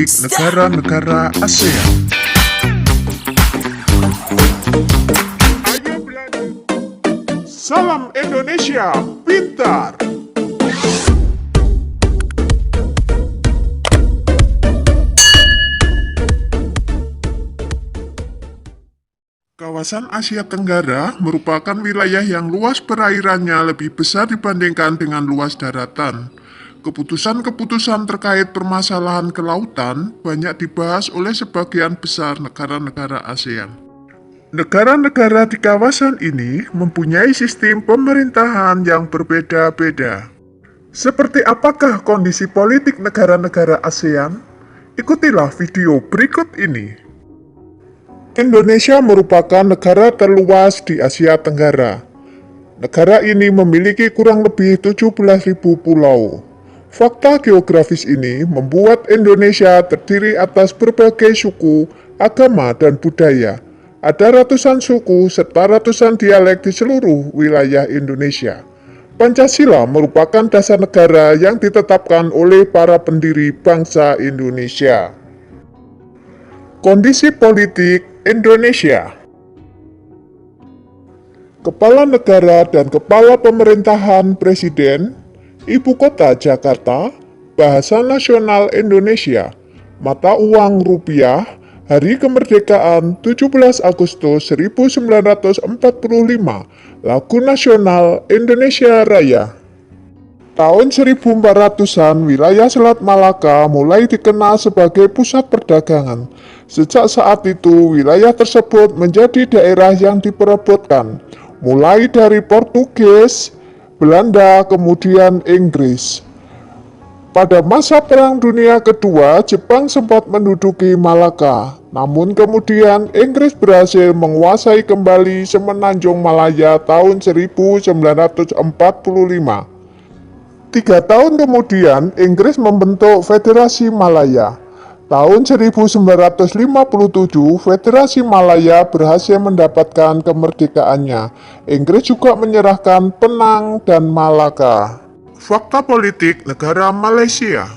politik negara-negara ASEAN. Ayo belajar. Salam Indonesia pintar. Kawasan Asia Tenggara merupakan wilayah yang luas perairannya lebih besar dibandingkan dengan luas daratan. Keputusan-keputusan terkait permasalahan kelautan banyak dibahas oleh sebagian besar negara-negara ASEAN. Negara-negara di kawasan ini mempunyai sistem pemerintahan yang berbeda-beda. Seperti apakah kondisi politik negara-negara ASEAN? Ikutilah video berikut ini. Indonesia merupakan negara terluas di Asia Tenggara. Negara ini memiliki kurang lebih 17.000 pulau. Fakta geografis ini membuat Indonesia terdiri atas berbagai suku, agama, dan budaya. Ada ratusan suku serta ratusan dialek di seluruh wilayah Indonesia. Pancasila merupakan dasar negara yang ditetapkan oleh para pendiri bangsa Indonesia. Kondisi politik Indonesia. Kepala negara dan kepala pemerintahan presiden, Ibu kota Jakarta, bahasa nasional Indonesia, mata uang rupiah, hari kemerdekaan 17 Agustus 1945, lagu nasional Indonesia Raya. Tahun 1400-an, wilayah Selat Malaka mulai dikenal sebagai pusat perdagangan. Sejak saat itu, wilayah tersebut menjadi daerah yang diperebutkan, mulai dari Portugis, Belanda, kemudian Inggris. Pada masa Perang Dunia Kedua, Jepang sempat menduduki Malaka, namun kemudian Inggris berhasil menguasai kembali Semenanjung Malaya tahun 1945. 3 tahun kemudian, Inggris membentuk Federasi Malaya. Tahun 1957, Federasi Malaya berhasil mendapatkan kemerdekaannya. Inggris juga menyerahkan Penang dan Malaka. Fakta politik negara Malaysia.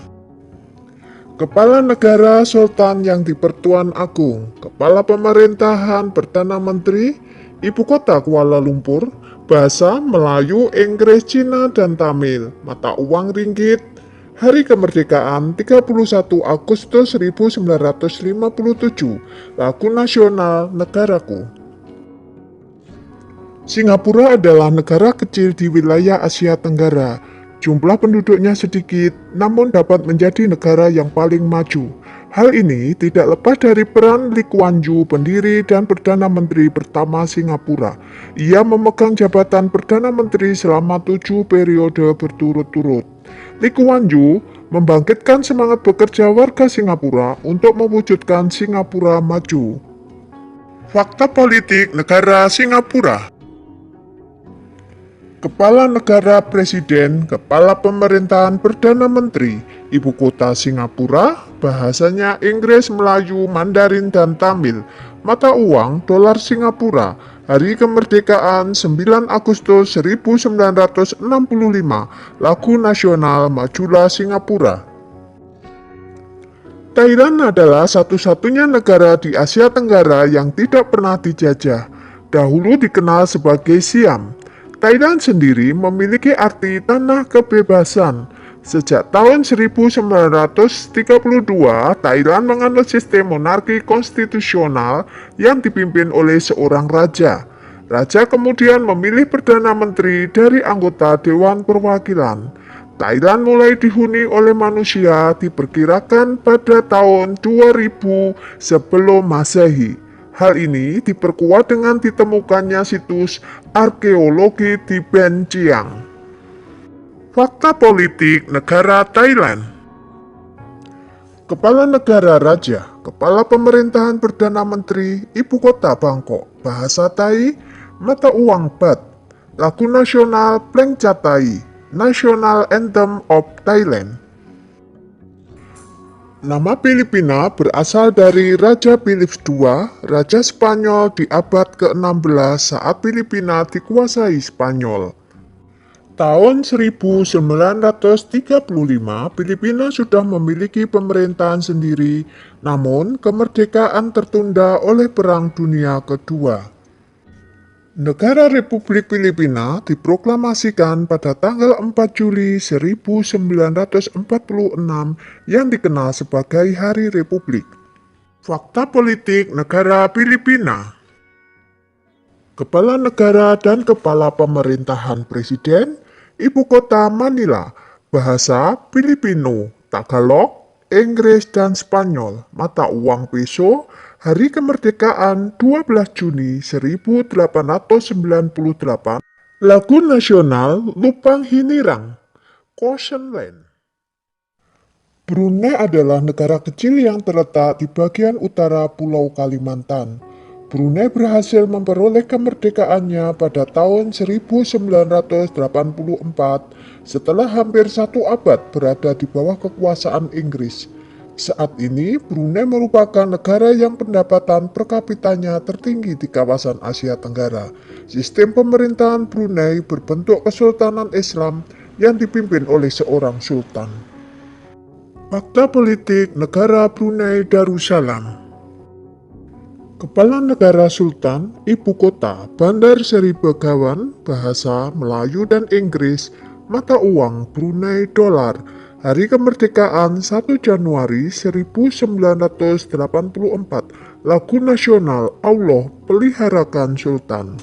Kepala negara Sultan yang di-Pertuan Agung, Kepala Pemerintahan Perdana Menteri, Ibu kota Kuala Lumpur, bahasa Melayu, Inggris, Cina, dan Tamil, mata uang ringgit, hari kemerdekaan 31 Agustus 1957, lagu nasional negaraku. Singapura adalah negara kecil di wilayah Asia Tenggara. Jumlah penduduknya sedikit, namun dapat menjadi negara yang paling maju. Hal ini tidak lepas dari peran Lee Kuan Yew, pendiri dan Perdana Menteri pertama Singapura. Ia memegang jabatan Perdana Menteri selama 7 periode berturut-turut. Lee Kuan Yew membangkitkan semangat bekerja warga Singapura untuk mewujudkan Singapura maju. Fakta politik negara Singapura. Kepala negara presiden, kepala pemerintahan perdana menteri, ibu kota Singapura, bahasanya Inggris, Melayu, Mandarin, dan Tamil, mata uang dolar Singapura, hari kemerdekaan 9 Agustus 1965, lagu nasional Majulah Singapura. Thailand adalah satu-satunya negara di Asia Tenggara yang tidak pernah dijajah, dahulu dikenal sebagai Siam. Thailand sendiri memiliki arti tanah kebebasan. Sejak tahun 1932, Thailand menganut sistem monarki konstitusional yang dipimpin oleh seorang raja. Raja kemudian memilih Perdana Menteri dari anggota Dewan Perwakilan. Thailand mulai dihuni oleh manusia diperkirakan pada tahun 2000 sebelum Masehi. Hal ini diperkuat dengan ditemukannya situs arkeologi di Ben Chiang. Fakta politik negara Thailand. Kepala negara raja, kepala pemerintahan perdana menteri, ibu kota Bangkok, bahasa Thai, mata uang baht, lagu nasional Pleng Chatai, National Anthem of Thailand. Nama Filipina berasal dari Raja Philips II, Raja Spanyol di abad ke-16 saat Filipina dikuasai Spanyol. Tahun 1935, Filipina sudah memiliki pemerintahan sendiri, namun kemerdekaan tertunda oleh Perang Dunia Kedua. Negara Republik Filipina diproklamasikan pada tanggal 4 Juli 1946 yang dikenal sebagai Hari Republik. Fakta politik negara Filipina. Kepala negara dan kepala pemerintahan presiden, ibu kota Manila, bahasa Filipino, Tagalog, Inggris dan Spanyol, mata uang peso, hari kemerdekaan 12 Juni 1898, lagu nasional Lupang Hinirang, Ocean Land. Brunei adalah negara kecil yang terletak di bagian utara Pulau Kalimantan. Brunei berhasil memperoleh kemerdekaannya pada tahun 1984 setelah hampir satu abad berada di bawah kekuasaan Inggris. Saat ini, Brunei merupakan negara yang pendapatan per kapitanya tertinggi di kawasan Asia Tenggara. Sistem pemerintahan Brunei berbentuk Kesultanan Islam yang dipimpin oleh seorang sultan. Fakta politik negara Brunei Darussalam. Kepala negara Sultan, ibu kota, Bandar Seri Begawan, bahasa Melayu dan Inggris, mata uang Brunei dolar, hari kemerdekaan 1 Januari 1984, lagu nasional Allah Peliharakan Sultan.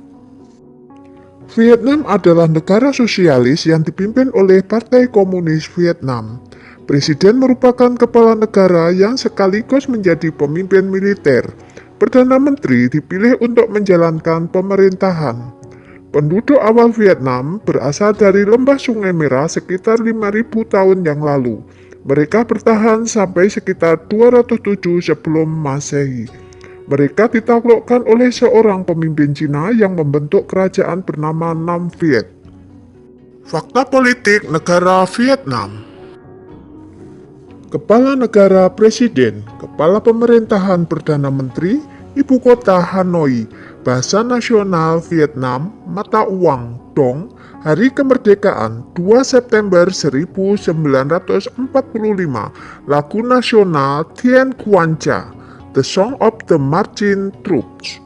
Vietnam adalah negara sosialis yang dipimpin oleh Partai Komunis Vietnam. Presiden merupakan kepala negara yang sekaligus menjadi pemimpin militer. Perdana Menteri dipilih untuk menjalankan pemerintahan. Penduduk awal Vietnam berasal dari lembah Sungai Merah sekitar 5.000 tahun yang lalu. Mereka bertahan sampai sekitar 207 sebelum Masehi. Mereka ditaklukkan oleh seorang pemimpin Cina yang membentuk kerajaan bernama Nam Viet. Fakta politik negara Vietnam. Kepala negara presiden, kepala pemerintahan perdana menteri, ibu kota Hanoi, bahasa nasional Vietnam, mata uang Dong, hari kemerdekaan 2 September 1945, lagu nasional Tien Quan Cha, The Song of the Marching Troops.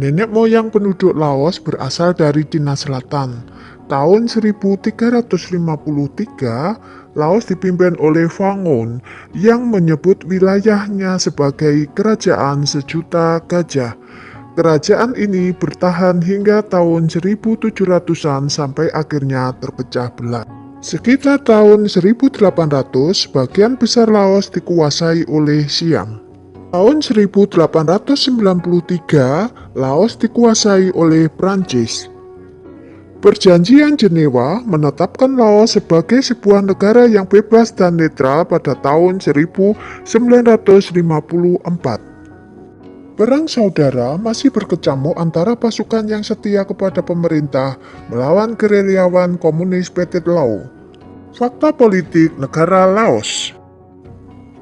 Nenek moyang penduduk Laos berasal dari Cina Selatan. Tahun 1353, Laos dipimpin oleh Fangon yang menyebut wilayahnya sebagai Kerajaan Sejuta Gajah. Kerajaan ini bertahan hingga tahun 1700-an sampai akhirnya terpecah belah. Sekitar tahun 1800, bagian besar Laos dikuasai oleh Siam. Tahun 1893, Laos dikuasai oleh Prancis. Perjanjian Jenewa menetapkan Laos sebagai sebuah negara yang bebas dan netral pada tahun 1954. Perang saudara masih berkecamuk antara pasukan yang setia kepada pemerintah melawan gerilyawan komunis Pathet Lao. Fakta politik negara Laos.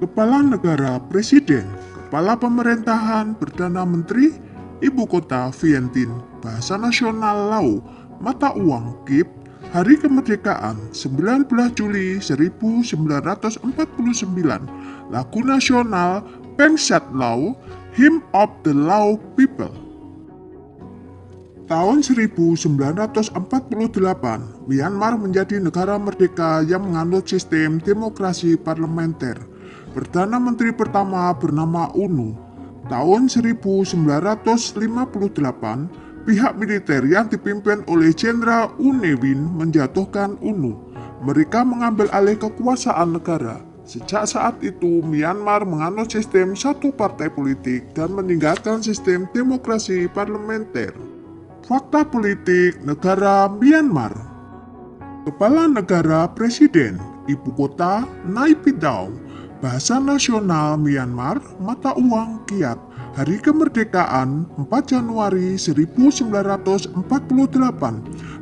Kepala negara presiden, kepala pemerintahan perdana menteri, ibu kota Vientiane, bahasa nasional Lao, mata uang Kip, hari kemerdekaan 19 Juli 1949, lagu nasional Pensat Lao, Hymn of the Lao People. Tahun 1948, Myanmar menjadi negara merdeka yang menganut sistem demokrasi parlementer. Perdana Menteri pertama bernama UNU. Tahun 1958, pihak militer yang dipimpin oleh Jenderal U Ne Win menjatuhkan UNU. Mereka mengambil alih kekuasaan negara. Sejak saat itu, Myanmar menganut sistem satu partai politik dan meninggalkan sistem demokrasi parlementer. Fakta politik negara Myanmar. Kepala negara presiden, ibu kota Naypyidaw, bahasa nasional Myanmar, mata uang Kyat, hari kemerdekaan 4 Januari 1948,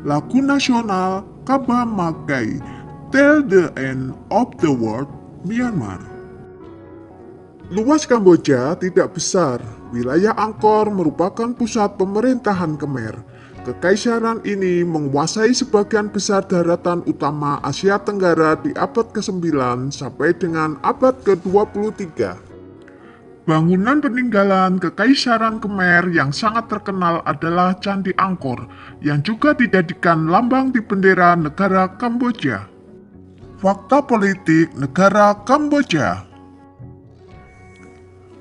lagu nasional Kaba Magai, Till the End of the World, Myanmar. Luas Kamboja tidak besar. Wilayah Angkor merupakan pusat pemerintahan Khmer. Kekaisaran ini menguasai sebagian besar daratan utama Asia Tenggara di abad ke-9 sampai dengan abad ke-23. Bangunan peninggalan Kekaisaran Khmer yang sangat terkenal adalah Candi Angkor, yang juga dijadikan lambang di bendera negara Kamboja. Fakta politik negara Kamboja.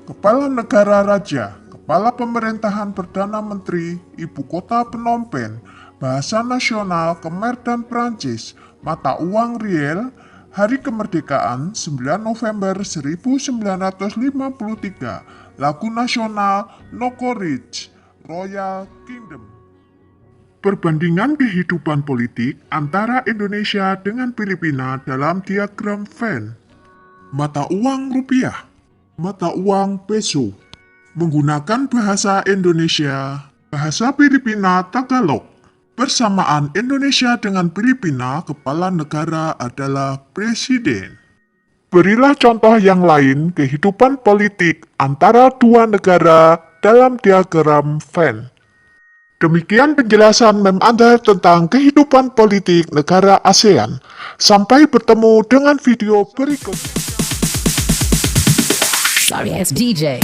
Kepala Negara Raja, Kepala Pemerintahan Perdana Menteri, Ibu Kota Phnom Penh, Bahasa Nasional Khmer dan Prancis, Mata Uang Riel, Hari Kemerdekaan 9 November 1953, Lagu Nasional Nokoreach, Royal Kingdom. Perbandingan kehidupan politik antara Indonesia dengan Filipina dalam diagram Venn. Mata uang rupiah, mata uang peso. Menggunakan bahasa Indonesia, bahasa Filipina Tagalog. Persamaan Indonesia dengan Filipina, kepala negara adalah presiden. Berilah contoh yang lain kehidupan politik antara dua negara dalam diagram Venn. Demikian penjelasan mem Anda tentang kehidupan politik negara ASEAN. Sampai bertemu dengan video berikutnya. Sorry ass DJ.